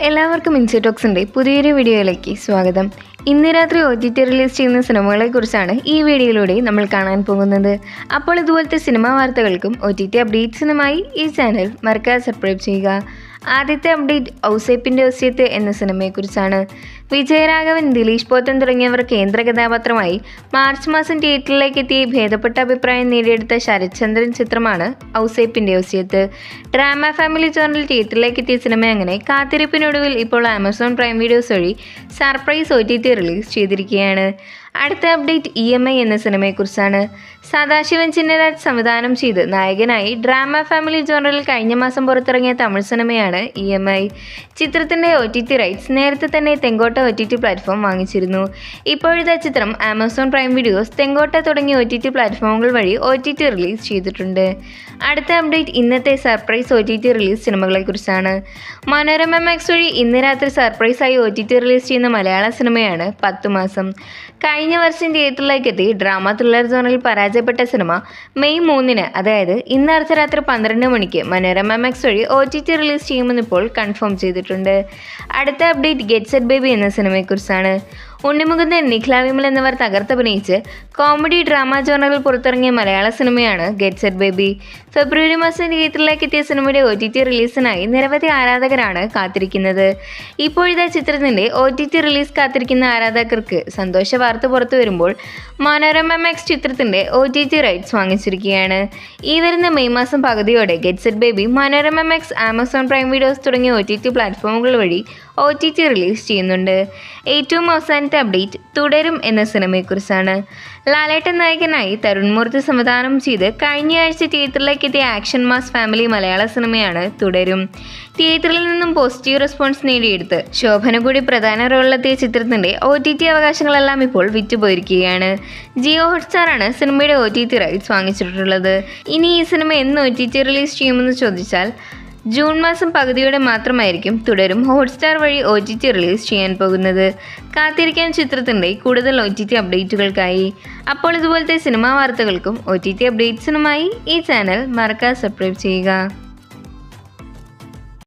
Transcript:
എല്ലാവർക്കും ഇൻസിറ്റോക്സിൻ്റെ പുതിയൊരു വീഡിയോയിലേക്ക് സ്വാഗതം. ഇന്ന് രാത്രി OTT റിലീസ് ചെയ്യുന്ന സിനിമകളെക്കുറിച്ചാണ് ഈ വീഡിയോയിലൂടെ നമ്മൾ കാണാൻ പോകുന്നത്. അപ്പോൾ ഇതുപോലത്തെ സിനിമാ വാർത്തകൾക്കും OTT അപ്ഡേറ്റ്സിനുമായി ഈ ചാനൽ മറക്കാതെ സബ്സ്ക്രൈബ് ചെയ്യുക. ആദ്യത്തെ അപ്ഡേറ്റ് ഔസേപ്പിൻ്റെ ഒസ്യത്ത് എന്ന സിനിമയെക്കുറിച്ചാണ്. വിജയരാഘവൻ, ദിലീഷ് പോത്തൻ തുടങ്ങിയവർ കേന്ദ്ര കഥാപാത്രമായി മാർച്ച് മാസം തിയേറ്ററിലേക്ക് എത്തി ഭേദപ്പെട്ട അഭിപ്രായം നേടിയെടുത്ത ശരത്ചന്ദ്രൻ ചിത്രമാണ് ഔസേപ്പിൻ്റെ ഒസ്യത്ത്. ഡ്രാമ ഫാമിലി ജോണിൽ തിയേറ്ററിലേക്ക് എത്തിയ സിനിമ അങ്ങനെ കാത്തിരിപ്പിനൊടുവിൽ ഇപ്പോൾ ആമസോൺ പ്രൈം വീഡിയോസ് വഴി സർപ്രൈസ് OTT റിലീസ് ചെയ്തിരിക്കുകയാണ്. അടുത്ത അപ്ഡേറ്റ് EMI എന്ന സിനിമയെക്കുറിച്ചാണ്. സദാശിവൻ ചിന്നരാജ് സംവിധാനം ചെയ്ത് നായകനായി ഡ്രാമ ഫാമിലി ജോണറിൽ കഴിഞ്ഞ മാസം പുറത്തിറങ്ങിയ തമിഴ് സിനിമയാണ് EMI. ചിത്രത്തിൻ്റെ OTT റൈറ്റ്സ് നേരത്തെ തന്നെ തെങ്കോട്ട OTT പ്ലാറ്റ്ഫോം വാങ്ങിച്ചിരുന്നു. ഇപ്പോഴത്തെ ചിത്രം ആമസോൺ പ്രൈം വീഡിയോസ്, തെങ്കോട്ട തുടങ്ങിയ OTT പ്ലാറ്റ്ഫോമുകൾ വഴി OTT റിലീസ് ചെയ്തിട്ടുണ്ട്. അടുത്ത അപ്ഡേറ്റ് ഇന്നത്തെ സർപ്രൈസ് OTT റിലീസ് സിനിമകളെക്കുറിച്ചാണ്. മനോരമ മാക്സ് വഴി ഇന്ന് രാത്രി സർപ്രൈസായി OTT റിലീസ് ചെയ്യുന്ന മലയാള സിനിമയാണ് 10 മാസം. കഴിഞ്ഞ വർഷം തിയേറ്ററിലേക്ക് എത്തി ഡ്രാമ ത്രില്ലർ ജോണിൽ പരാജയപ്പെട്ട സിനിമ മെയ് 3-ന്, അതായത് ഇന്ന് അർദ്ധരാത്രി 12 മണിക്ക് മനോരമ മാക്സ് വഴി OTT റിലീസ് ചെയ്യുമെന്ന് ഇപ്പോൾ കൺഫേം ചെയ്തിട്ടുണ്ട്. അടുത്ത അപ്ഡേറ്റ് ഗെറ്റ് സെറ്റ് ബേബി എന്ന സിനിമയെക്കുറിച്ചാണ്. ഉണ്ണിമുകുന്ദൻ, നിഖില വിമൽ എന്നിവർ തകർത്തഭിനയിച്ച് കോമഡി ഡ്രാമ ജോണറിൽ പുറത്തിറങ്ങിയ മലയാള സിനിമയാണ് ഗെറ്റ് സെറ്റ് ബേബി. ഫെബ്രുവരി മാസം തിയേറ്ററിലേക്ക് എത്തിയ സിനിമയുടെ OTT റിലീസിനായി നിരവധി ആരാധകരാണ് കാത്തിരിക്കുന്നത്. ഇപ്പോഴത്തെ ചിത്രത്തിൻ്റെ OTT റിലീസ് കാത്തിരിക്കുന്ന ആരാധകർക്ക് സന്തോഷ വാർത്ത പുറത്തു വരുമ്പോൾ മനോരമ മാക്സ് ചിത്രത്തിൻ്റെ OTT റൈറ്റ്സ് വാങ്ങിച്ചിരിക്കുകയാണ്. ഈ വരുന്ന മെയ് മാസം പകുതിയോടെ get set baby Manorama Max, Amazon Prime videos തുടങ്ങിയ OTT പ്ലാറ്റ്ഫോമുകൾ വഴി OTT റിലീസ് ചെയ്യുന്നുണ്ട്. ഏറ്റവും അവസാനത്തെ അപ്ഡേറ്റ് തുടരും എന്ന സിനിമയെക്കുറിച്ചാണ്. ലാലേട്ടൻ നായകനായി തരുൺ മൂർത്തി സംവിധാനം ചെയ്ത് കഴിഞ്ഞയാഴ്ച തിയേറ്ററിലേക്ക് എത്തിയ ആക്ഷൻ മാസ് ഫാമിലി മലയാള സിനിമയാണ് തുടരും. തിയേറ്ററിൽ നിന്നും പോസിറ്റീവ് റെസ്പോൺസ് നേടിയെടുത്ത് ശോഭന കൂടി പ്രധാന റോളിലെത്തിയ ചിത്രത്തിൻ്റെ OTT അവകാശങ്ങളെല്ലാം ഇപ്പോൾ വിറ്റുപോയിരിക്കുകയാണ്. ജിയോ ഹോട്ട്സ്റ്റാറാണ് സിനിമയുടെ OTT റൈറ്റ്സ് വാങ്ങിച്ചിട്ടുള്ളത്. ഇനി ഈ സിനിമ എന്ന് OTT റിലീസ് ചെയ്യുമെന്ന് ചോദിച്ചാൽ ജൂൺ മാസം പകുതിയോടെ മാത്രമായിരിക്കും തുടരും ഹോട്ട്സ്റ്റാർ വഴി OTT റിലീസ് ചെയ്യാൻ പോകുന്നത്. കാത്തിരിക്കാൻ ചിത്രത്തിൻ്റെ കൂടുതൽ OTT അപ്ഡേറ്റുകൾക്കായി. അപ്പോൾ ഇതുപോലത്തെ സിനിമാ വാർത്തകൾക്കും OTT അപ്ഡേറ്റ്സിനുമായി ഈ ചാനൽ മറക്കാതെ സബ്സ്ക്രൈബ് ചെയ്യുക.